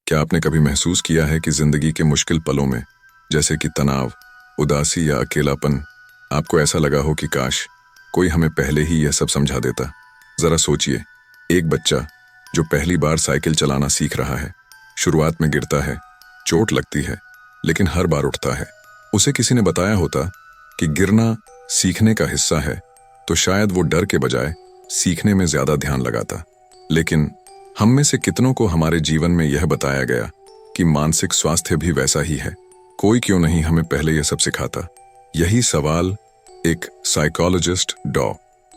क्या आपने कभी महसूस किया है कि जिंदगी के मुश्किल पलों में, जैसे कि तनाव, उदासी या अकेलापन, आपको ऐसा लगा हो कि काश कोई हमें पहले ही यह सब समझा देता? जरा सोचिए, एक बच्चा जो पहली बार साइकिल चलाना सीख रहा है, शुरुआत में गिरता है, चोट लगती है, लेकिन हर बार उठता है। उसे किसी ने बताया होता कि गिरना सीखने का हिस्सा है, तो शायद वो डर के बजाय सीखने में ज्यादा ध्यान लगाता। लेकिन हम में से कितनों को हमारे जीवन में यह बताया गया कि मानसिक स्वास्थ्य भी वैसा ही है? कोई क्यों नहीं हमें पहले यह सब सिखाता? यही सवाल एक साइकोलॉजिस्ट डॉ.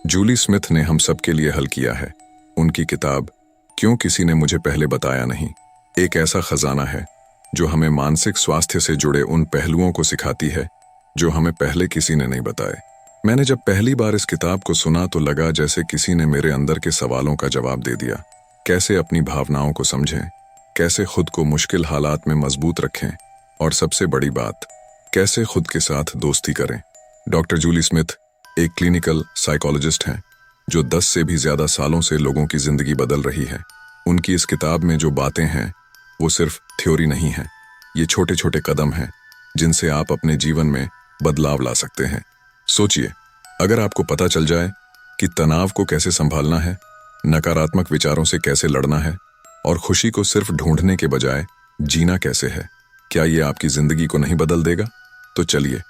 जूली स्मिथ ने हम सबके लिए हल किया है। उनकी किताब क्यों किसी ने मुझे पहले बताया नहीं एक ऐसा खजाना है जो हमें मानसिक स्वास्थ्य से जुड़े उन पहलुओं को सिखाती है जो हमें पहले किसी ने नहीं बताए। मैंने जब पहली बार इस किताब को सुना तो लगा जैसे किसी ने मेरे अंदर के सवालों का जवाब दे दिया। कैसे अपनी भावनाओं को समझें, कैसे खुद को मुश्किल हालात में मजबूत रखें, और सबसे बड़ी बात, कैसे खुद के साथ दोस्ती करें। डॉक्टर जूली स्मिथ एक क्लिनिकल साइकोलॉजिस्ट हैं जो 10 से भी ज्यादा सालों से लोगों की जिंदगी बदल रही है। उनकी इस किताब में जो बातें हैं वो सिर्फ थ्योरी नहीं है, ये छोटे छोटे कदम हैं जिनसे आप अपने जीवन में बदलाव ला सकते हैं। सोचिए, अगर आपको पता चल जाए कि तनाव को कैसे संभालना है, नकारात्मक विचारों से कैसे लड़ना है और खुशी को सिर्फ ढूंढने के बजाय जीना कैसे है, क्या ये आपकी जिंदगी को नहीं बदल देगा? तो चलिए,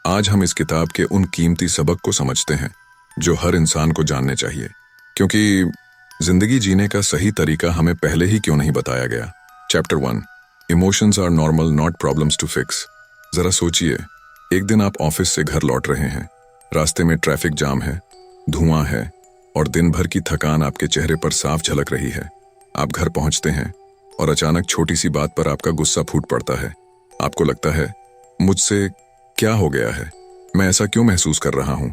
आज हम इस किताब के उन कीमती सबक को समझते हैं जो हर इंसान को जानने चाहिए, क्योंकि जिंदगी जीने का सही तरीका हमें पहले ही क्यों नहीं बताया गया। Chapter 1, emotions are normal not problems to fix. जरा सोचिए, एक दिन आप ऑफिस से घर लौट रहे हैं, रास्ते में ट्रैफिक जाम है, धुआं है और दिन भर की थकान आपके चेहरे पर साफ झलक रही है। आप घर पहुंचते हैं और अचानक छोटी सी बात पर आपका गुस्सा फूट पड़ता है। आपको लगता है, मुझसे क्या हो गया है, मैं ऐसा क्यों महसूस कर रहा हूं?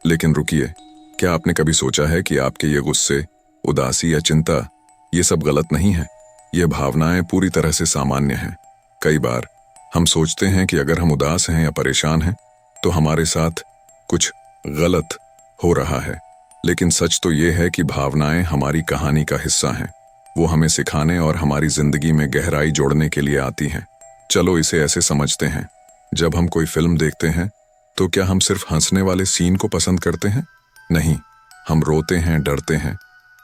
लेकिन रुकिए, क्या आपने कभी सोचा है कि आपके ये गुस्से, उदासी या चिंता, ये सब गलत नहीं है? ये भावनाएं पूरी तरह से सामान्य हैं। कई बार हम सोचते हैं कि अगर हम उदास हैं या परेशान हैं तो हमारे साथ कुछ गलत हो रहा है, लेकिन सच तो ये है कि भावनाएं हमारी कहानी का हिस्सा हैं। वो हमें सिखाने और हमारी जिंदगी में गहराई जोड़ने के लिए आती हैं। चलो इसे ऐसे समझते हैं, जब हम कोई फिल्म देखते हैं तो क्या हम सिर्फ हंसने वाले सीन को पसंद करते हैं? नहीं, हम रोते हैं, डरते हैं,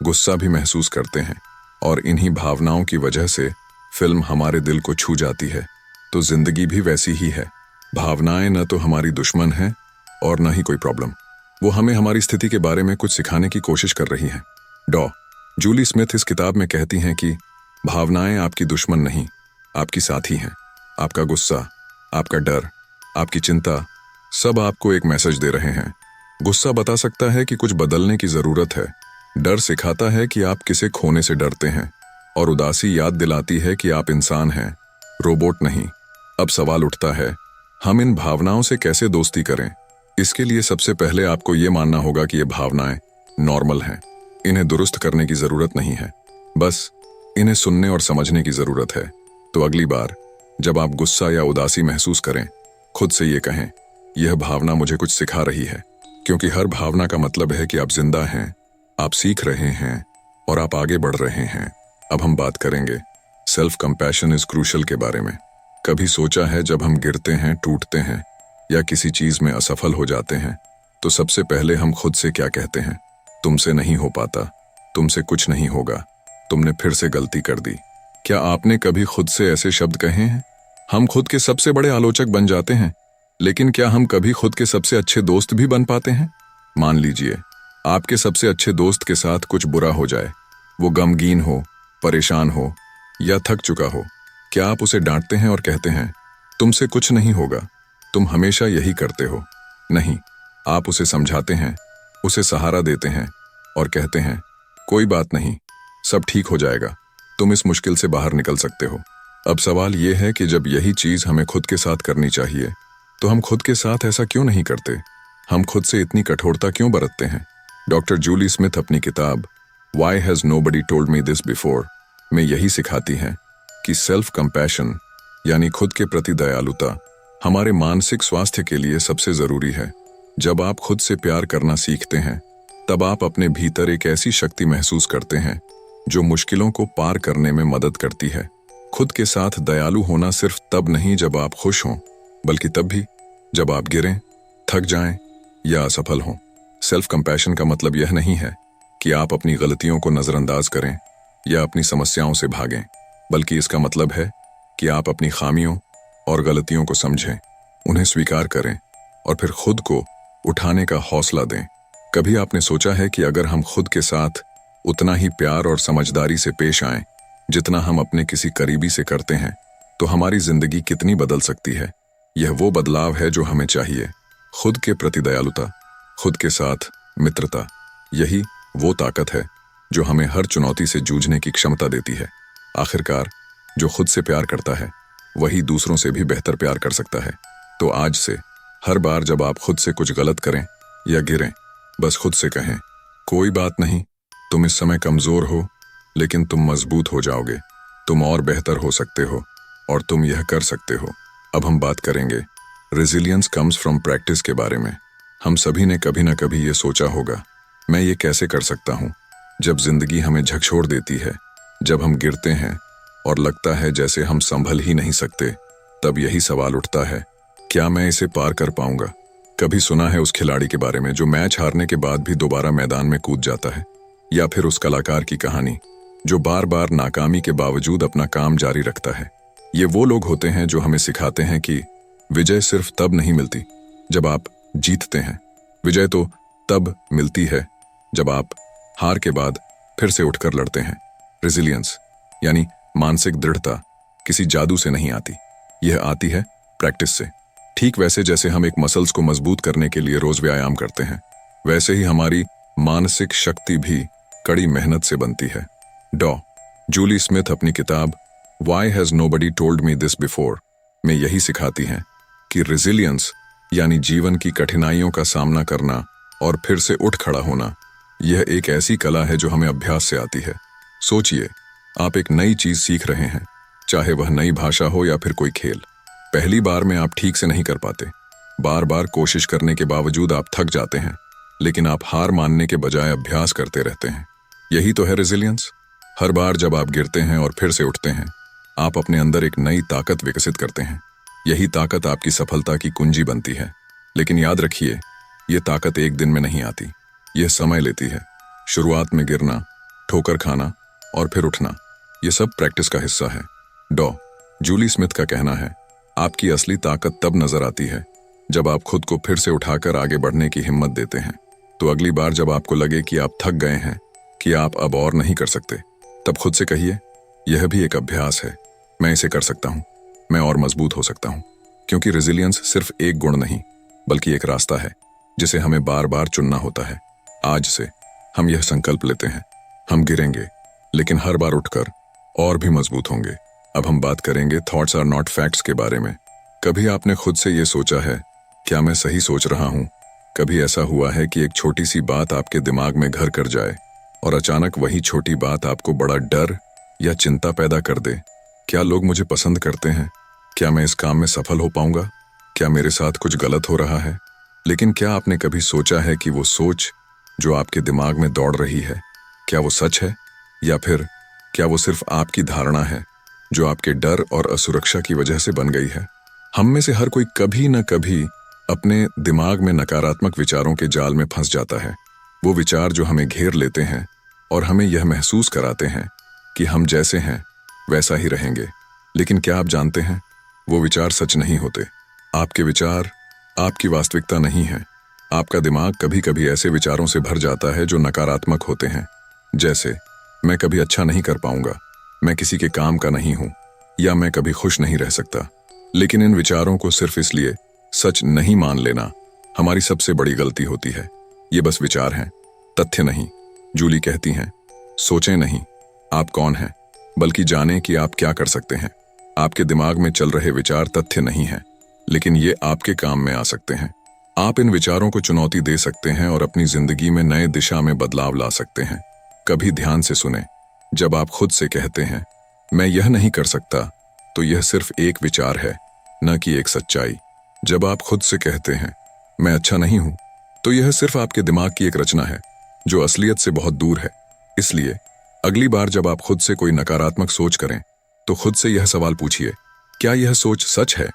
गुस्सा भी महसूस करते हैं, और इन्हीं भावनाओं की वजह से फिल्म हमारे दिल को छू जाती है। तो जिंदगी भी वैसी ही है। भावनाएं न तो हमारी दुश्मन हैं और न ही कोई प्रॉब्लम। वो हमें हमारी स्थिति के बारे में कुछ सिखाने की कोशिश कर रही हैं। डॉ. जूली स्मिथ इस किताब में कहती हैं कि भावनाएं आपकी दुश्मन नहीं, आपकी साथी हैं। आपका गुस्सा, आपका डर, आपकी चिंता, सब आपको एक मैसेज दे रहे हैं। गुस्सा बता सकता है कि कुछ बदलने की जरूरत है, डर सिखाता है कि आप किसे खोने से डरते हैं, और उदासी याद दिलाती है कि आप इंसान हैं, रोबोट नहीं। अब सवाल उठता है, हम इन भावनाओं से कैसे दोस्ती करें? इसके लिए सबसे पहले आपको ये मानना होगा कि ये भावनाएं नॉर्मल हैं। इन्हें दुरुस्त करने की जरूरत नहीं है, बस इन्हें सुनने और समझने की जरूरत है। तो अगली बार जब आप गुस्सा या उदासी महसूस करें, खुद से ये कहें, यह भावना मुझे कुछ सिखा रही है, क्योंकि हर भावना का मतलब है कि आप जिंदा हैं, आप सीख रहे हैं और आप आगे बढ़ रहे हैं। अब हम बात करेंगे सेल्फ कंपैशन इज क्रूशल के बारे में। कभी सोचा है, जब हम गिरते हैं, टूटते हैं या किसी चीज में असफल हो जाते हैं, तो सबसे पहले हम खुद से क्या कहते हैं? तुमसे नहीं हो पाता, तुमसे कुछ नहीं होगा, तुमने फिर से गलती कर दी। क्या आपने कभी खुद से ऐसे शब्द कहे हैं? हम खुद के सबसे बड़े आलोचक बन जाते हैं, लेकिन क्या हम कभी खुद के सबसे अच्छे दोस्त भी बन पाते हैं? मान लीजिए आपके सबसे अच्छे दोस्त के साथ कुछ बुरा हो जाए, वो गमगीन हो, परेशान हो या थक चुका हो, क्या आप उसे डांटते हैं और कहते हैं, तुमसे कुछ नहीं होगा, तुम हमेशा यही करते हो? नहीं, आप उसे समझाते हैं, उसे सहारा देते हैं और कहते हैं, कोई बात नहीं, सब ठीक हो जाएगा, तुम इस मुश्किल से बाहर निकल सकते हो। अब सवाल यह है कि जब यही चीज हमें खुद के साथ करनी चाहिए, तो हम खुद के साथ ऐसा क्यों नहीं करते? हम खुद से इतनी कठोरता क्यों बरतते हैं? डॉक्टर जूली स्मिथ अपनी किताब why has nobody told me this before में यही सिखाती हैं कि सेल्फ कंपैशन यानी खुद के प्रति दयालुता हमारे मानसिक स्वास्थ्य के लिए सबसे जरूरी है। जब आप खुद से प्यार करना सीखते हैं, तब आप अपने भीतर एक ऐसी शक्ति महसूस करते हैं जो मुश्किलों को पार करने में मदद करती है। खुद के साथ दयालु होना सिर्फ तब नहीं जब आप खुश हों, बल्कि तब भी जब आप गिरें, थक जाएं या असफल हों। सेल्फ कंपैशन का मतलब यह नहीं है कि आप अपनी गलतियों को नजरअंदाज करें या अपनी समस्याओं से भागें, बल्कि इसका मतलब है कि आप अपनी खामियों और गलतियों को समझें, उन्हें स्वीकार करें और फिर खुद को उठाने का हौसला दें। कभी आपने सोचा है कि अगर हम खुद के साथ उतना ही प्यार और समझदारी से पेश आएं जितना हम अपने किसी करीबी से करते हैं, तो हमारी जिंदगी कितनी बदल सकती है। यह वो बदलाव है जो हमें चाहिए। खुद के प्रति दयालुता, खुद के साथ मित्रता, यही वो ताकत है जो हमें हर चुनौती से जूझने की क्षमता देती है। आखिरकार जो खुद से प्यार करता है वही दूसरों से भी बेहतर प्यार कर सकता है। तो आज से हर बार जब आप खुद से कुछ गलत करें या गिरें, बस खुद से कहें, कोई बात नहीं, तुम इस समय कमजोर हो, लेकिन तुम मजबूत हो जाओगे, तुम और बेहतर हो सकते हो और तुम यह कर सकते हो। अब हम बात करेंगे रेजिलियंस कम्स फ्रॉम प्रैक्टिस के बारे में। हम सभी ने कभी ना कभी ये सोचा होगा, मैं ये कैसे कर सकता हूँ। जब जिंदगी हमें झकझोर देती है, जब हम गिरते हैं और लगता है जैसे हम संभल ही नहीं सकते, तब यही सवाल उठता है, क्या मैं इसे पार कर पाऊंगा। कभी सुना है उस खिलाड़ी के बारे में जो मैच हारने के बाद भी दोबारा मैदान में कूद जाता है, या फिर उस कलाकार की कहानी जो बार बार नाकामी के बावजूद अपना काम जारी रखता है। ये वो लोग होते हैं जो हमें सिखाते हैं कि विजय सिर्फ तब नहीं मिलती जब आप जीतते हैं, विजय तो तब मिलती है जब आप हार के बाद फिर से उठकर लड़ते हैं। रेजिलियंस यानी मानसिक दृढ़ता किसी जादू से नहीं आती, यह आती है प्रैक्टिस से। ठीक वैसे जैसे हम एक मसल्स को मजबूत करने के लिए रोज व्यायाम करते हैं, वैसे ही हमारी मानसिक शक्ति भी कड़ी मेहनत से बनती है। डॉ. जूली स्मिथ अपनी किताब Why Has Nobody Told Me This Before में यही सिखाती हैं कि रेजिलियंस यानी जीवन की कठिनाइयों का सामना करना और फिर से उठ खड़ा होना, यह एक ऐसी कला है जो हमें अभ्यास से आती है। सोचिए, आप एक नई चीज सीख रहे हैं, चाहे वह नई भाषा हो या फिर कोई खेल। पहली बार में आप ठीक से नहीं कर पाते, बार बार कोशिश करने के बावजूद आप थक जाते हैं, लेकिन आप हार मानने के बजाय अभ्यास करते रहते हैं। यही तो है रेजिलियंस। हर बार जब आप गिरते हैं और फिर से उठते हैं, आप अपने अंदर एक नई ताकत विकसित करते हैं। यही ताकत आपकी सफलता की कुंजी बनती है। लेकिन याद रखिए, यह ताकत एक दिन में नहीं आती, यह समय लेती है। शुरुआत में गिरना, ठोकर खाना और फिर उठना, यह सब प्रैक्टिस का हिस्सा है। डॉ. जूली स्मिथ का कहना है, आपकी असली ताकत तब नजर आती है जब आप खुद को फिर से उठाकर आगे बढ़ने की हिम्मत देते हैं। तो अगली बार जब आपको लगे कि आप थक गए हैं, कि आप अब और नहीं कर सकते, तब खुद से कहिए, यह भी एक अभ्यास है, मैं इसे कर सकता हूँ, मैं और मजबूत हो सकता हूँ। क्योंकि रेजिलियंस सिर्फ एक गुण नहीं, बल्कि एक रास्ता है जिसे हमें बार बार चुनना होता है। आज से हम यह संकल्प लेते हैं, हम गिरेंगे, लेकिन हर बार उठकर और भी मजबूत होंगे। अब हम बात करेंगे थॉट्स आर नॉट फैक्ट्स के बारे में। कभी आपने खुद से यह सोचा है, क्या मैं सही सोच रहा हूँ? कभी ऐसा हुआ है कि एक छोटी सी बात आपके दिमाग में घर कर जाए और अचानक वही छोटी बात आपको बड़ा डर या चिंता पैदा कर दे? क्या लोग मुझे पसंद करते हैं? क्या मैं इस काम में सफल हो पाऊंगा? क्या मेरे साथ कुछ गलत हो रहा है? लेकिन क्या आपने कभी सोचा है कि वो सोच जो आपके दिमाग में दौड़ रही है, क्या वो सच है, या फिर क्या वो सिर्फ आपकी धारणा है जो आपके डर और असुरक्षा की वजह से बन गई है? हम में से हर कोई कभी न कभी अपने दिमाग में नकारात्मक विचारों के जाल में फंस जाता है। वो विचार जो हमें घेर लेते हैं और हमें यह महसूस कराते हैं कि हम जैसे हैं वैसा ही रहेंगे। लेकिन क्या आप जानते हैं, वो विचार सच नहीं होते। आपके विचार आपकी वास्तविकता नहीं है। आपका दिमाग कभी कभी ऐसे विचारों से भर जाता है जो नकारात्मक होते हैं, जैसे मैं कभी अच्छा नहीं कर पाऊंगा, मैं किसी के काम का नहीं हूं, या मैं कभी खुश नहीं रह सकता। लेकिन इन विचारों को सिर्फ इसलिए सच नहीं मान लेना हमारी सबसे बड़ी गलती होती है। ये बस विचार हैं, तथ्य नहीं। जूली कहती हैं, सोचें नहीं आप कौन हैं, बल्कि जानें कि आप क्या कर सकते हैं। आपके दिमाग में चल रहे विचार तथ्य नहीं हैं, लेकिन ये आपके काम में आ सकते हैं। आप इन विचारों को चुनौती दे सकते हैं और अपनी जिंदगी में नए दिशा में बदलाव ला सकते हैं। कभी ध्यान से सुने, जब आप खुद से कहते हैं मैं यह नहीं कर सकता, तो यह सिर्फ एक विचार है, न कि एक सच्चाई। जब आप खुद से कहते हैं मैं अच्छा नहीं हूं, तो यह सिर्फ आपके दिमाग की एक रचना है जो असलियत से बहुत दूर है। इसलिए अगली बार जब आप खुद से कोई नकारात्मक सोच करें, तो खुद से यह सवाल पूछिए, क्या यह सोच सच है?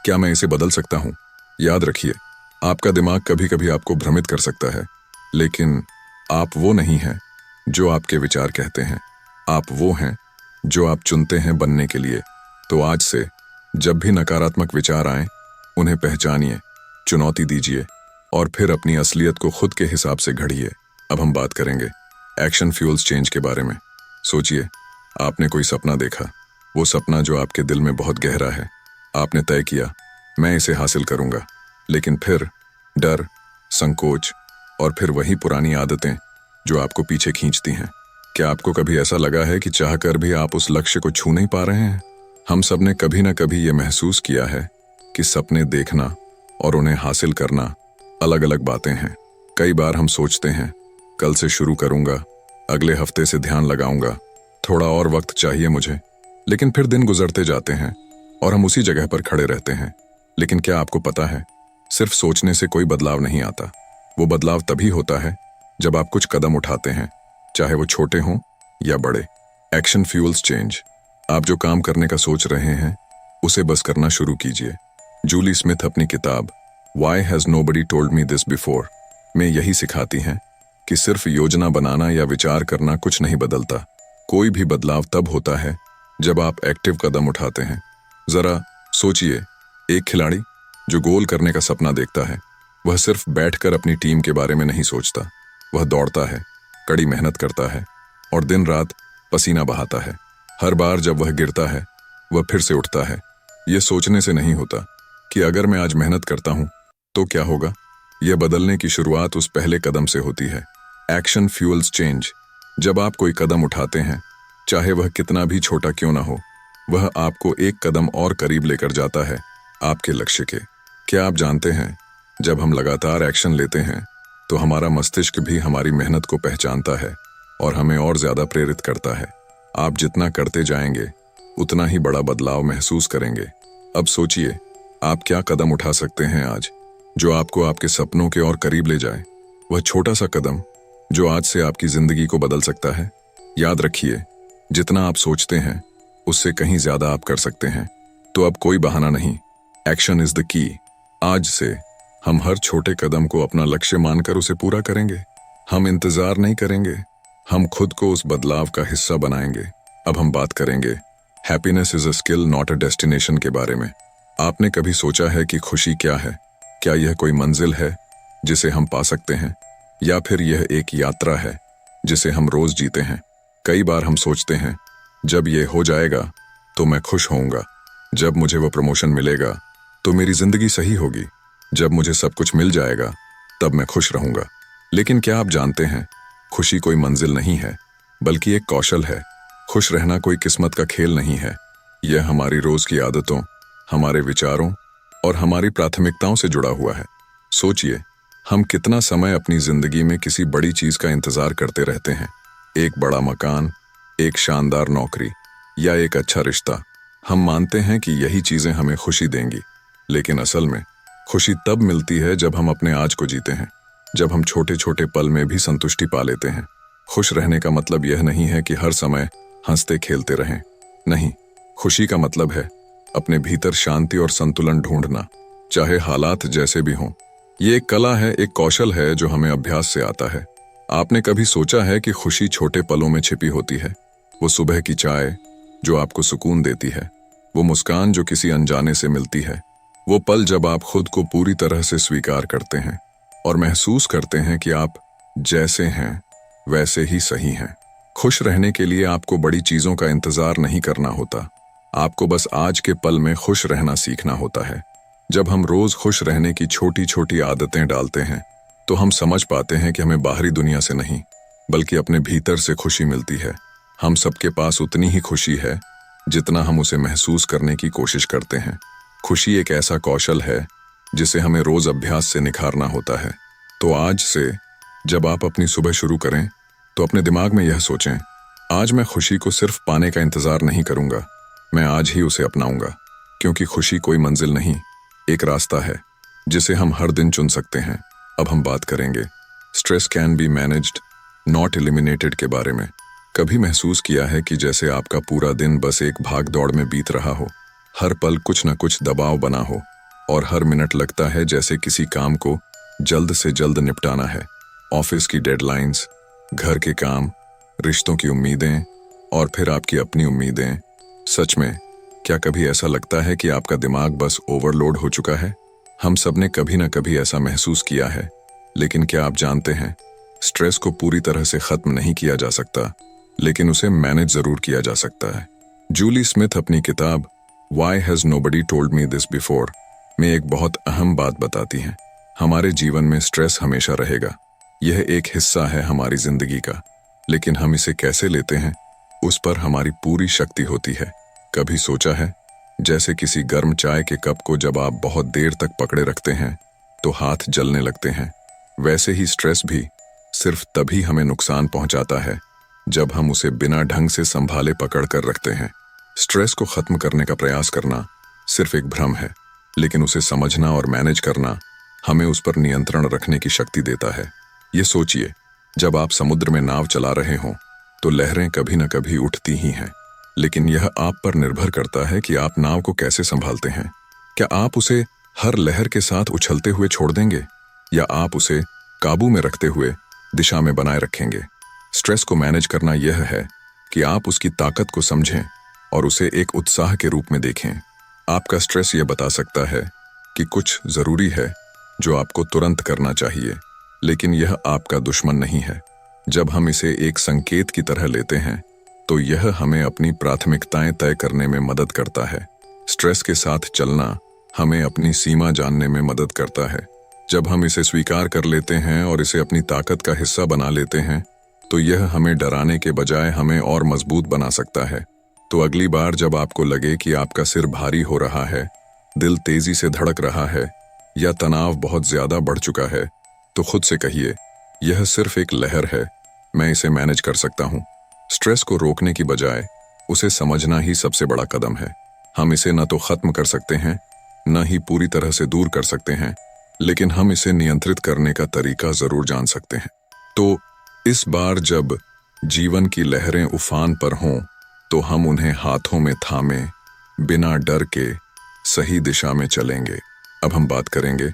क्या मैं इसे बदल सकता हूँ? याद रखिए, आपका दिमाग कभी कभी आपको भ्रमित कर सकता है, लेकिन आप वो नहीं हैं जो आपके विचार कहते हैं। आप वो हैं जो आप चुनते हैं बनने के लिए। तो आज से जब भी नकारात्मक विचार आए, उन्हें पहचानिए, चुनौती दीजिए और फिर अपनी असलियत को खुद के हिसाब से घड़िए। अब हम बात करेंगे एक्शन फ्यूल्स चेंज के बारे में। सोचिए, आपने कोई सपना देखा, वो सपना जो आपके दिल में बहुत गहरा है। आपने तय किया, मैं इसे हासिल करूंगा, लेकिन फिर डर, संकोच और फिर वही पुरानी आदतें जो आपको पीछे खींचती हैं। क्या आपको कभी ऐसा लगा है कि चाहकर भी आप उस लक्ष्य को छू नहीं पा रहे हैं? हम सब ने कभी ना कभी ये महसूस किया है कि सपने देखना और उन्हें हासिल करना अलग अलग बातें हैं। कई बार हम सोचते हैं, कल से शुरू करूंगा, अगले हफ्ते से ध्यान लगाऊंगा, थोड़ा और वक्त चाहिए मुझे। लेकिन फिर दिन गुजरते जाते हैं और हम उसी जगह पर खड़े रहते हैं। लेकिन क्या आपको पता है, सिर्फ सोचने से कोई बदलाव नहीं आता। वो बदलाव तभी होता है जब आप कुछ कदम उठाते हैं, चाहे वो छोटे हों या बड़े। Action fuels change. आप जो काम करने का सोच रहे हैं, उसे बस करना शुरू कीजिए। जूली स्मिथ अपनी किताब Why Has Nobody Told Me This Before में यही सिखाती हैं कि सिर्फ योजना बनाना या विचार करना कुछ नहीं बदलता। कोई भी बदलाव तब होता है जब आप एक्टिव कदम उठाते हैं। जरा सोचिए, एक खिलाड़ी जो गोल करने का सपना देखता है, वह सिर्फ बैठकर अपनी टीम के बारे में नहीं सोचता। वह दौड़ता है, कड़ी मेहनत करता है और दिन रात पसीना बहाता है। हर बार जब वह गिरता है, वह फिर से उठता है। यह सोचने से नहीं होता कि अगर मैं आज मेहनत करता हूं तो क्या होगा। यह बदलने की शुरुआत उस पहले कदम से होती है। Action fuels change. जब आप कोई कदम उठाते हैं, चाहे वह कितना भी छोटा क्यों ना हो, वह आपको एक कदम और करीब लेकर जाता है आपके लक्ष्य के। क्या आप जानते हैं, जब हम लगातार एक्शन लेते हैं तो हमारा मस्तिष्क भी हमारी मेहनत को पहचानता है और हमें और ज्यादा प्रेरित करता है। आप जितना करते जाएंगे, उतना ही बड़ा बदलाव महसूस करेंगे। अब सोचिए, आप क्या कदम उठा सकते हैं आज जो आपको आपके सपनों के और करीब ले जाए। वह छोटा सा कदम जो आज से आपकी जिंदगी को बदल सकता है। याद रखिए, जितना आप सोचते हैं, उससे कहीं ज्यादा आप कर सकते हैं। तो अब कोई बहाना नहीं, एक्शन इज द की। आज से हम हर छोटे कदम को अपना लक्ष्य मानकर उसे पूरा करेंगे। हम इंतजार नहीं करेंगे, हम खुद को उस बदलाव का हिस्सा बनाएंगे। अब हम बात करेंगे happiness is a skill not a destination के बारे में। आपने कभी सोचा है कि खुशी क्या है? क्या यह कोई मंजिल है जिसे हम पा सकते हैं, या फिर यह एक यात्रा है जिसे हम रोज जीते हैं? कई बार हम सोचते हैं, जब यह हो जाएगा तो मैं खुश होऊंगा, जब मुझे वो प्रमोशन मिलेगा तो मेरी जिंदगी सही होगी, जब मुझे सब कुछ मिल जाएगा तब मैं खुश रहूंगा। लेकिन क्या आप जानते हैं, खुशी कोई मंजिल नहीं है, बल्कि एक कौशल है। खुश रहना कोई किस्मत का खेल नहीं है। यह हमारी रोज की आदतों, हमारे विचारों और हमारी प्राथमिकताओं से जुड़ा हुआ है। सोचिए, हम कितना समय अपनी जिंदगी में किसी बड़ी चीज का इंतजार करते रहते हैं। एक बड़ा मकान, एक शानदार नौकरी या एक अच्छा रिश्ता। हम मानते हैं कि यही चीजें हमें खुशी देंगी, लेकिन असल में खुशी तब मिलती है जब हम अपने आज को जीते हैं, जब हम छोटे छोटे पल में भी संतुष्टि पा लेते हैं। खुश रहने का मतलब यह नहीं है कि हर समय हंसते खेलते रहें। नहीं, खुशी का मतलब है अपने भीतर शांति और संतुलन ढूंढना, चाहे हालात जैसे भी हों। ये एक कला है, एक कौशल है जो हमें अभ्यास से आता है। आपने कभी सोचा है कि खुशी छोटे पलों में छिपी होती है? वो सुबह की चाय जो आपको सुकून देती है, वो मुस्कान जो किसी अनजाने से मिलती है, वो पल जब आप खुद को पूरी तरह से स्वीकार करते हैं और महसूस करते हैं कि आप जैसे हैं वैसे ही सही हैं। खुश रहने के लिए आपको बड़ी चीजों का इंतजार नहीं करना होता, आपको बस आज के पल में खुश रहना सीखना होता है। जब हम रोज खुश रहने की छोटी छोटी आदतें डालते हैं, तो हम समझ पाते हैं कि हमें बाहरी दुनिया से नहीं, बल्कि अपने भीतर से खुशी मिलती है। हम सबके पास उतनी ही खुशी है जितना हम उसे महसूस करने की कोशिश करते हैं। खुशी एक ऐसा कौशल है जिसे हमें रोज अभ्यास से निखारना होता है। तो आज से जब आप अपनी सुबह शुरू करें, तो अपने दिमाग में यह सोचें, आज मैं खुशी को सिर्फ पाने का इंतजार नहीं करूंगा, मैं आज ही उसे अपनाऊंगा। क्योंकि खुशी कोई मंजिल नहीं, एक रास्ता है जिसे हम हर दिन चुन सकते हैं। अब हम बात करेंगे stress can be managed not eliminated के बारे में। कभी महसूस किया है कि जैसे आपका पूरा दिन बस एक भाग दौड़ में बीत रहा हो, हर पल कुछ न कुछ दबाव बना हो और हर मिनट लगता है जैसे किसी काम को जल्द से जल्द निपटाना है। ऑफिस की डेडलाइंस, घर के काम, रिश्तों की उम्मीदें और फिर आपकी अपनी उम्मीदें। सच में, क्या कभी ऐसा लगता है कि आपका दिमाग बस ओवरलोड हो चुका है? हम सब ने कभी न कभी ऐसा महसूस किया है, लेकिन क्या आप जानते हैं, स्ट्रेस को पूरी तरह से खत्म नहीं किया जा सकता, लेकिन उसे मैनेज जरूर किया जा सकता है। जूली स्मिथ अपनी किताब Why Has Nobody Told Me This Before में एक बहुत अहम बात बताती हैं। हमारे जीवन में स्ट्रेस हमेशा रहेगा, यह एक हिस्सा है हमारी जिंदगी का, लेकिन हम इसे कैसे लेते हैं उस पर हमारी पूरी शक्ति होती है। कभी सोचा है, जैसे किसी गर्म चाय के कप को जब आप बहुत देर तक पकड़े रखते हैं तो हाथ जलने लगते हैं, वैसे ही स्ट्रेस भी सिर्फ तभी हमें नुकसान पहुंचाता है जब हम उसे बिना ढंग से संभाले पकड़ कर रखते हैं। स्ट्रेस को खत्म करने का प्रयास करना सिर्फ एक भ्रम है, लेकिन उसे समझना और मैनेज करना हमें उस पर नियंत्रण रखने की शक्ति देता है। ये सोचिए, जब आप समुद्र में नाव चला रहे हों तो लहरें कभी न कभी उठती ही हैं, लेकिन यह आप पर निर्भर करता है कि आप नाव को कैसे संभालते हैं। क्या आप उसे हर लहर के साथ उछलते हुए छोड़ देंगे या आप उसे काबू में रखते हुए दिशा में बनाए रखेंगे? स्ट्रेस को मैनेज करना यह है कि आप उसकी ताकत को समझें और उसे एक उत्साह के रूप में देखें। आपका स्ट्रेस यह बता सकता है कि कुछ जरूरी है जो आपको तुरंत करना चाहिए, लेकिन यह आपका दुश्मन नहीं है। जब हम इसे एक संकेत की तरह लेते हैं तो यह हमें अपनी प्राथमिकताएं तय करने में मदद करता है। स्ट्रेस के साथ चलना हमें अपनी सीमा जानने में मदद करता है। जब हम इसे स्वीकार कर लेते हैं और इसे अपनी ताकत का हिस्सा बना लेते हैं तो यह हमें डराने के बजाय हमें और मजबूत बना सकता है। तो अगली बार जब आपको लगे कि आपका सिर भारी हो रहा है, दिल तेजी से धड़क रहा है या तनाव बहुत ज्यादा बढ़ चुका है, तो खुद से कहिए, यह सिर्फ एक लहर है, मैं इसे मैनेज कर सकता हूँ। स्ट्रेस को रोकने की बजाय उसे समझना ही सबसे बड़ा कदम है। हम इसे न तो खत्म कर सकते हैं, न ही पूरी तरह से दूर कर सकते हैं, लेकिन हम इसे नियंत्रित करने का तरीका जरूर जान सकते हैं। तो इस बार जब जीवन की लहरें उफान पर हों तो हम उन्हें हाथों में थामे बिना डर के सही दिशा में चलेंगे। अब हम बात करेंगे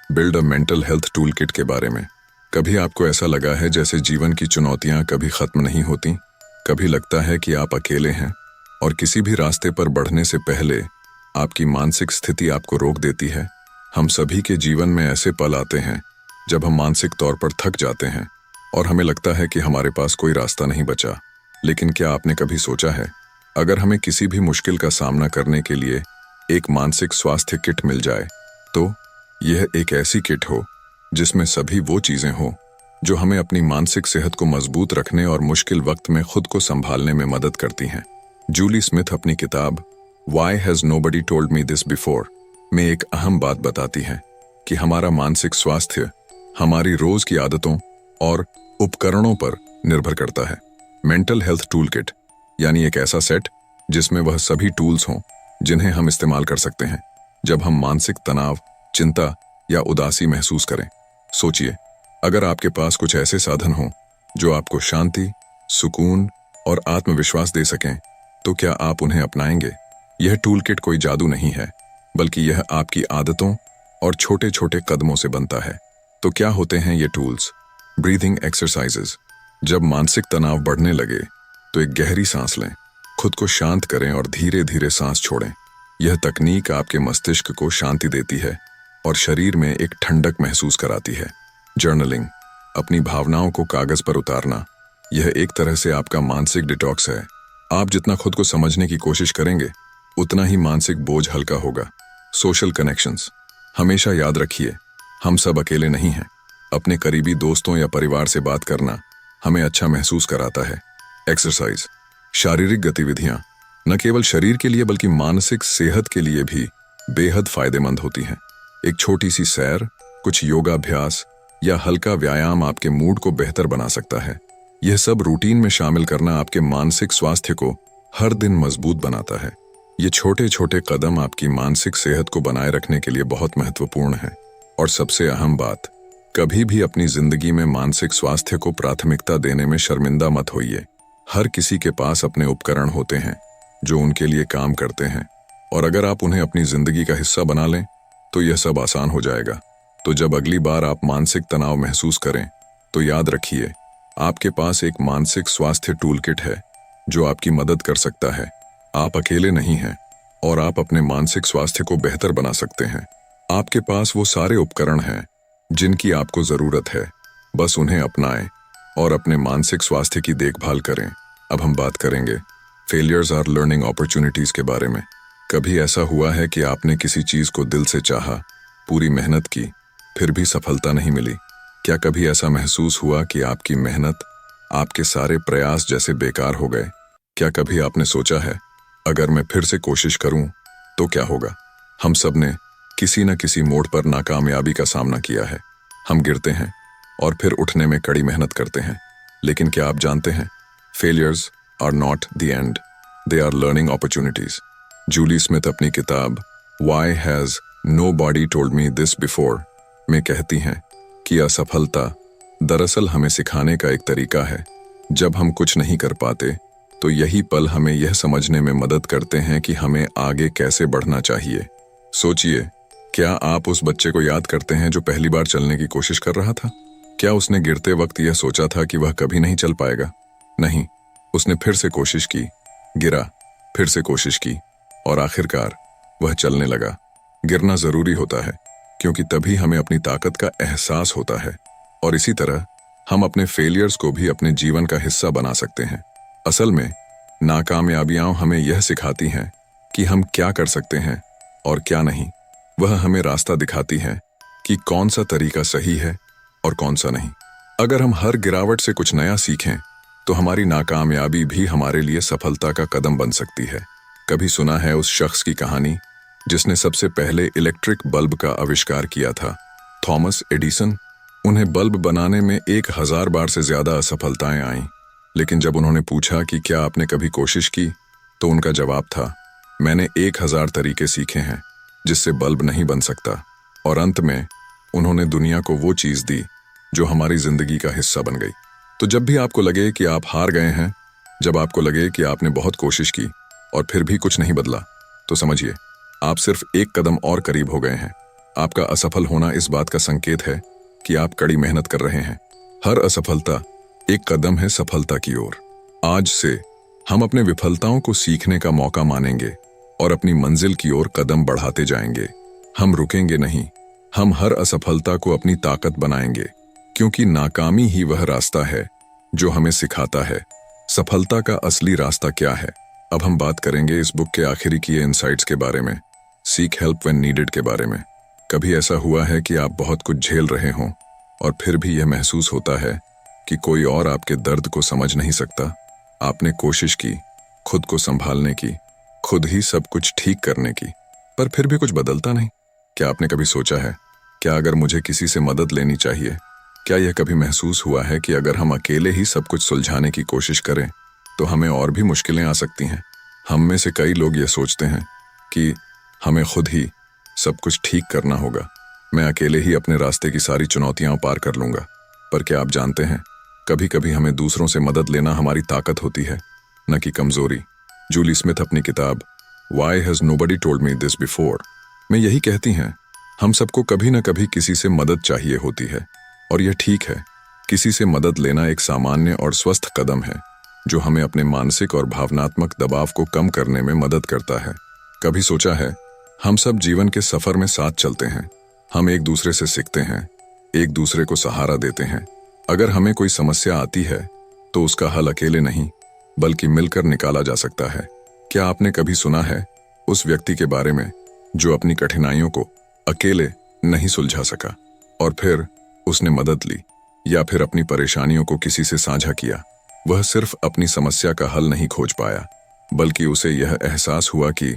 build a mental health tool kit के बारे में। कभी आपको ऐसा लगा है जैसे जीवन की चुनौतियां कभी खत्म नहीं होती? कभी लगता है कि आप अकेले हैं और किसी भी रास्ते पर बढ़ने से पहले आपकी मानसिक स्थिति आपको रोक देती है? हम सभी के जीवन में ऐसे पल आते हैं जब हम मानसिक तौर पर थक जाते हैं और हमें लगता है कि हमारे पास कोई रास्ता नहीं बचा। लेकिन क्या आपने कभी सोचा है, अगर हमें किसी भी मुश्किल का सामना करने के लिए एक मानसिक स्वास्थ्य किट मिल जाए, तो यह एक ऐसी किट हो जिसमें सभी वो चीजें हो जो हमें अपनी मानसिक सेहत को मजबूत रखने और मुश्किल वक्त में खुद को संभालने में मदद करती हैं। जूली स्मिथ अपनी किताब Why Has Nobody Told Me This Before में एक अहम बात बताती हैं कि हमारा मानसिक स्वास्थ्य हमारी रोज की आदतों और उपकरणों पर निर्भर करता है। मेंटल हेल्थ टूल किट यानी एक ऐसा सेट जिसमें वह सभी टूल्स हों जिन्हें हम इस्तेमाल कर सकते हैं जब हम मानसिक तनाव, चिंता या उदासी महसूस करें। सोचिए, अगर आपके पास कुछ ऐसे साधन हों जो आपको शांति, सुकून और आत्मविश्वास दे सकें, तो क्या आप उन्हें अपनाएंगे? यह टूल किट कोई जादू नहीं है, बल्कि यह आपकी आदतों और छोटे छोटे कदमों से बनता है। तो क्या होते हैं ये टूल्स? Breathing exercises. जब मानसिक तनाव बढ़ने लगे तो एक गहरी सांस लें, खुद को शांत करें और धीरे धीरे सांस छोड़ें। यह तकनीक आपके मस्तिष्क को शांति देती है और शरीर में एक ठंडक महसूस कराती है। जर्नलिंग, अपनी भावनाओं को कागज पर उतारना, यह एक तरह से आपका मानसिक डिटॉक्स है। आप जितना खुद को समझने की कोशिश करेंगे उतना ही मानसिक बोझ हल्का होगा। सोशल कनेक्शंस, हमेशा याद रखिए, हम सब अकेले नहीं हैं। अपने करीबी दोस्तों या परिवार से बात करना हमें अच्छा महसूस कराता है। एक्सरसाइज, शारीरिक गतिविधियां न केवल शरीर के लिए बल्कि मानसिक सेहत के लिए भी बेहद फायदेमंद होती हैं। एक छोटी सी सैर, कुछ योगाभ्यास या हल्का व्यायाम आपके मूड को बेहतर बना सकता है। यह सब रूटीन में शामिल करना आपके मानसिक स्वास्थ्य को हर दिन मजबूत बनाता है। ये छोटे छोटे कदम आपकी मानसिक सेहत को बनाए रखने के लिए बहुत महत्वपूर्ण है। और सबसे अहम बात, कभी भी अपनी जिंदगी में मानसिक स्वास्थ्य को प्राथमिकता देने में शर्मिंदा मत होइए। हर किसी के पास अपने उपकरण होते हैं जो उनके लिए काम करते हैं, और अगर आप उन्हें अपनी जिंदगी का हिस्सा बना लें तो यह सब आसान हो जाएगा। तो जब अगली बार आप मानसिक तनाव महसूस करें तो याद रखिए, आपके पास एक मानसिक स्वास्थ्य टूल किट है जो आपकी मदद कर सकता है। आप अकेले नहीं हैं और आप अपने मानसिक स्वास्थ्य को बेहतर बना सकते हैं। आपके पास वो सारे उपकरण हैं जिनकी आपको जरूरत है, बस उन्हें अपनाएं और अपने मानसिक स्वास्थ्य की देखभाल करें। अब हम बात करेंगे फेलियर्स आर लर्निंग अपॉर्चुनिटीज के बारे में। कभी ऐसा हुआ है कि आपने किसी चीज को दिल से चाहा, पूरी मेहनत की, फिर भी सफलता नहीं मिली? क्या कभी ऐसा महसूस हुआ कि आपकी मेहनत, आपके सारे प्रयास जैसे बेकार हो गए? क्या कभी आपने सोचा है, अगर मैं फिर से कोशिश करूं तो क्या होगा? हम सब ने किसी न किसी मोड़ पर नाकामयाबी का सामना किया है। हम गिरते हैं और फिर उठने में कड़ी मेहनत करते हैं। लेकिन क्या आप जानते हैं, failures are not the end, they are learning opportunities. Julie Smith अपनी किताब why has nobody told me this before में कहती हैं कि असफलता दरअसल हमें सिखाने का एक तरीका है। जब हम कुछ नहीं कर पाते तो यही पल हमें यह समझने में मदद करते हैं कि हमें आगे कैसे बढ़ना चाहिए। सोचिए, क्या आप उस बच्चे को याद करते हैं जो पहली बार चलने की कोशिश कर रहा था? क्या उसने गिरते वक्त यह सोचा था कि वह कभी नहीं चल पाएगा? नहीं, उसने फिर से कोशिश की, गिरा, फिर से कोशिश की और आखिरकार वह चलने लगा। गिरना जरूरी होता है क्योंकि तभी हमें अपनी ताकत का एहसास होता है, और इसी तरह हम अपने फेलियर्स को भी अपने जीवन का हिस्सा बना सकते हैं। असल में नाकामयाबियां हमें यह सिखाती हैं कि हम क्या कर सकते हैं और क्या नहीं। वह हमें रास्ता दिखाती हैं कि कौन सा तरीका सही है और कौन सा नहीं। अगर हम हर गिरावट से कुछ नया सीखें तो हमारी नाकामयाबी भी हमारे लिए सफलता का कदम बन सकती है। कभी सुना है उस शख्स की कहानी जिसने सबसे पहले इलेक्ट्रिक बल्ब का आविष्कार किया था? Thomas Edison. उन्हें बल्ब बनाने में 1000 बार से ज्यादा असफलताएं आईं, लेकिन जब उन्होंने पूछा कि क्या आपने कभी कोशिश की, तो उनका जवाब था, मैंने 1000 तरीके सीखे हैं जिससे बल्ब नहीं बन सकता। और अंत में उन्होंने दुनिया को वो चीज दी जो हमारी जिंदगी का हिस्सा बन गई। तो जब भी आपको लगे कि आप हार गए हैं, जब आपको लगे कि आपने बहुत कोशिश की और फिर भी कुछ नहीं बदला, तो समझिए आप सिर्फ एक कदम और करीब हो गए हैं। आपका असफल होना इस बात का संकेत है कि आप कड़ी मेहनत कर रहे हैं। हर असफलता एक कदम है सफलता की ओर। आज से हम अपने विफलताओं को सीखने का मौका मानेंगे और अपनी मंजिल की ओर कदम बढ़ाते जाएंगे। हम रुकेंगे नहीं, हम हर असफलता को अपनी ताकत बनाएंगे, क्योंकि नाकामी ही वह रास्ता है जो हमें सिखाता है सफलता का असली रास्ता क्या है। अब हम बात करेंगे इस बुक के आखिरी किए इनसाइट्स के बारे में, सीक हेल्प व्हेन नीडेड के बारे में। कभी ऐसा हुआ है कि आप बहुत कुछ झेल रहे हों और फिर भी यह महसूस होता है कि कोई और आपके दर्द को समझ नहीं सकता? आपने कोशिश की खुद को संभालने की, खुद ही सब कुछ ठीक करने की, पर फिर भी कुछ बदलता नहीं। क्या आपने कभी सोचा है, क्या अगर मुझे किसी से मदद लेनी चाहिए? क्या यह कभी महसूस हुआ है कि अगर हम अकेले ही सब कुछ सुलझाने की कोशिश करें तो हमें और भी मुश्किलें आ सकती हैं? हम में से कई लोग यह सोचते हैं कि हमें खुद ही सब कुछ ठीक करना होगा, मैं अकेले ही अपने रास्ते की सारी चुनौतियां पार कर लूंगा। पर क्या आप जानते हैं, कभी कभी हमें दूसरों से मदद लेना हमारी ताकत होती है, न कि कमजोरी। जूली स्मिथ अपनी किताब why has nobody told me this before में यही कहती हैं, हम सबको कभी न कभी किसी से मदद चाहिए होती है, और यह ठीक है। किसी से मदद लेना एक सामान्य और स्वस्थ कदम है जो हमें अपने मानसिक और भावनात्मक दबाव को कम करने में मदद करता है। कभी सोचा है, हम सब जीवन के सफर में साथ चलते हैं, हम एक दूसरे से सीखते हैं, एक दूसरे को सहारा देते हैं। अगर हमें कोई समस्या आती है तो उसका हल अकेले नहीं बल्कि मिलकर निकाला जा सकता है। क्या आपने कभी सुना है उस व्यक्ति के बारे में जो अपनी कठिनाइयों को अकेले नहीं सुलझा सका और फिर उसने मदद ली, या फिर अपनी परेशानियों को किसी से साझा किया? वह सिर्फ अपनी समस्या का हल नहीं खोज पाया, बल्कि उसे यह एहसास हुआ कि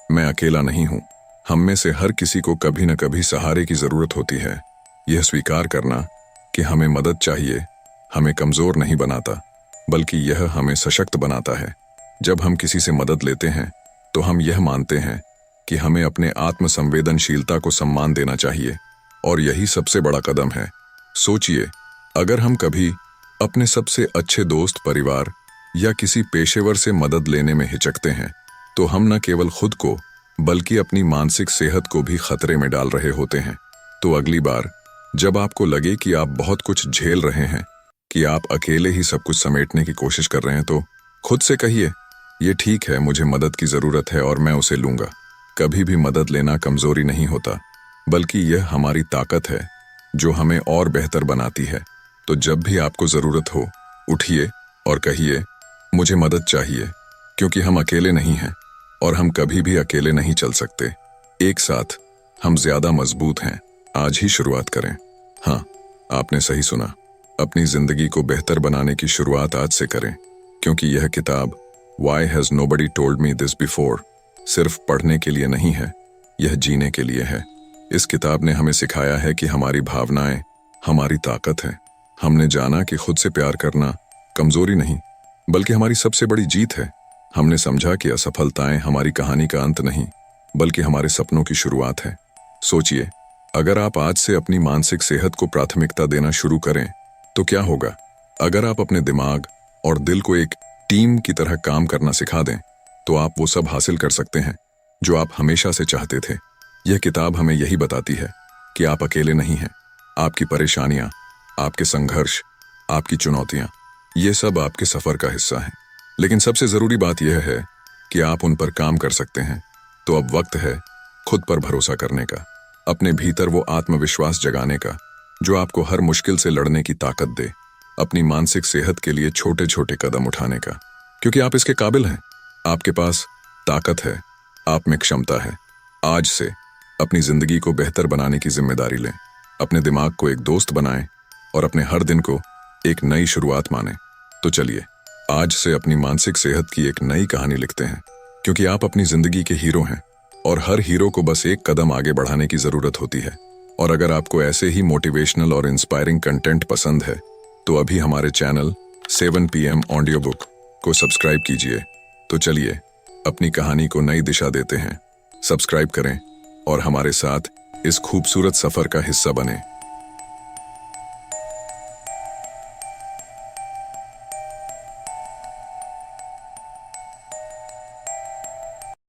मैं अकेला नहीं हूं। हम में से हर किसी को कभी न कभी सहारे की जरूरत होती है। यह स्वीकार करना कि हमें मदद चाहिए हमें कमजोर नहीं बनाता, बल्कि यह हमें सशक्त बनाता है। जब हम किसी से मदद लेते हैं तो हम यह मानते हैं कि हमें अपने आत्मसंवेदनशीलता को सम्मान देना चाहिए, और यही सबसे बड़ा कदम है। सोचिए, अगर हम कभी अपने सबसे अच्छे दोस्त, परिवार या किसी पेशेवर से मदद लेने में हिचकते हैं तो हम न केवल खुद को बल्कि अपनी मानसिक सेहत को भी खतरे में डाल रहे होते हैं। तो अगली बार जब आपको लगे कि आप बहुत कुछ झेल रहे हैं, कि आप अकेले ही सब कुछ समेटने की कोशिश कर रहे हैं, तो खुद से कहिए, ये ठीक है, मुझे मदद की जरूरत है और मैं उसे लूंगा। कभी भी मदद लेना कमजोरी नहीं होता, बल्कि यह हमारी ताकत है जो हमें और बेहतर बनाती है। तो जब भी आपको जरूरत हो, उठिए और कहिए, मुझे मदद चाहिए, क्योंकि हम अकेले नहीं हैं और हम कभी भी अकेले नहीं चल सकते। एक साथ हम ज्यादा मजबूत हैं। आज ही शुरुआत करें। हाँ, आपने सही सुना। अपनी जिंदगी को बेहतर बनाने की शुरुआत आज से करें, क्योंकि यह किताब Why has nobody told me this before सिर्फ पढ़ने के लिए नहीं है, यह जीने के लिए है। इस किताब ने हमें सिखाया है कि हमारी भावनाएं हमारी ताकत है। हमने जाना कि खुद से प्यार करना कमजोरी नहीं, बल्कि हमारी सबसे बड़ी जीत है। हमने समझा कि असफलताएं हमारी कहानी का अंत नहीं, बल्कि हमारे सपनों की शुरुआत है। सोचिए, अगर आप आज से अपनी मानसिक सेहत को प्राथमिकता देना शुरू करें तो क्या होगा। अगर आप अपने दिमाग और दिल को एक टीम की तरह काम करना सिखा दें तो आप वो सब हासिल कर सकते हैं जो आप हमेशा से चाहते थे। यह किताब हमें यही बताती है कि आप अकेले नहीं हैं। आपकी परेशानियां, आपके संघर्ष, आपकी चुनौतियां, ये सब आपके सफर का हिस्सा हैं। लेकिन सबसे जरूरी बात यह है कि आप उन पर काम कर सकते हैं। तो अब वक्त है खुद पर भरोसा करने का, अपने भीतर वो आत्मविश्वास जगाने का जो आपको हर मुश्किल से लड़ने की ताकत दे, अपनी मानसिक सेहत के लिए छोटे छोटे कदम उठाने का, क्योंकि आप इसके काबिल हैं। आपके पास ताकत है, आप में क्षमता है। आज से अपनी जिंदगी को बेहतर बनाने की जिम्मेदारी लें। अपने दिमाग को एक दोस्त बनाएं और अपने हर दिन को एक नई शुरुआत मानें। तो चलिए, आज से अपनी मानसिक सेहत की एक नई कहानी लिखते हैं, क्योंकि आप अपनी जिंदगी के हीरो हैं और हर हीरो को बस एक कदम आगे बढ़ाने की जरूरत होती है। और अगर आपको ऐसे ही मोटिवेशनल और इंस्पायरिंग कंटेंट पसंद है तो अभी हमारे चैनल 7 PM ऑडियो बुक को सब्सक्राइब कीजिए। तो चलिए, अपनी कहानी को नई दिशा देते हैं। सब्सक्राइब करें और हमारे साथ इस खूबसूरत सफर का हिस्सा बने।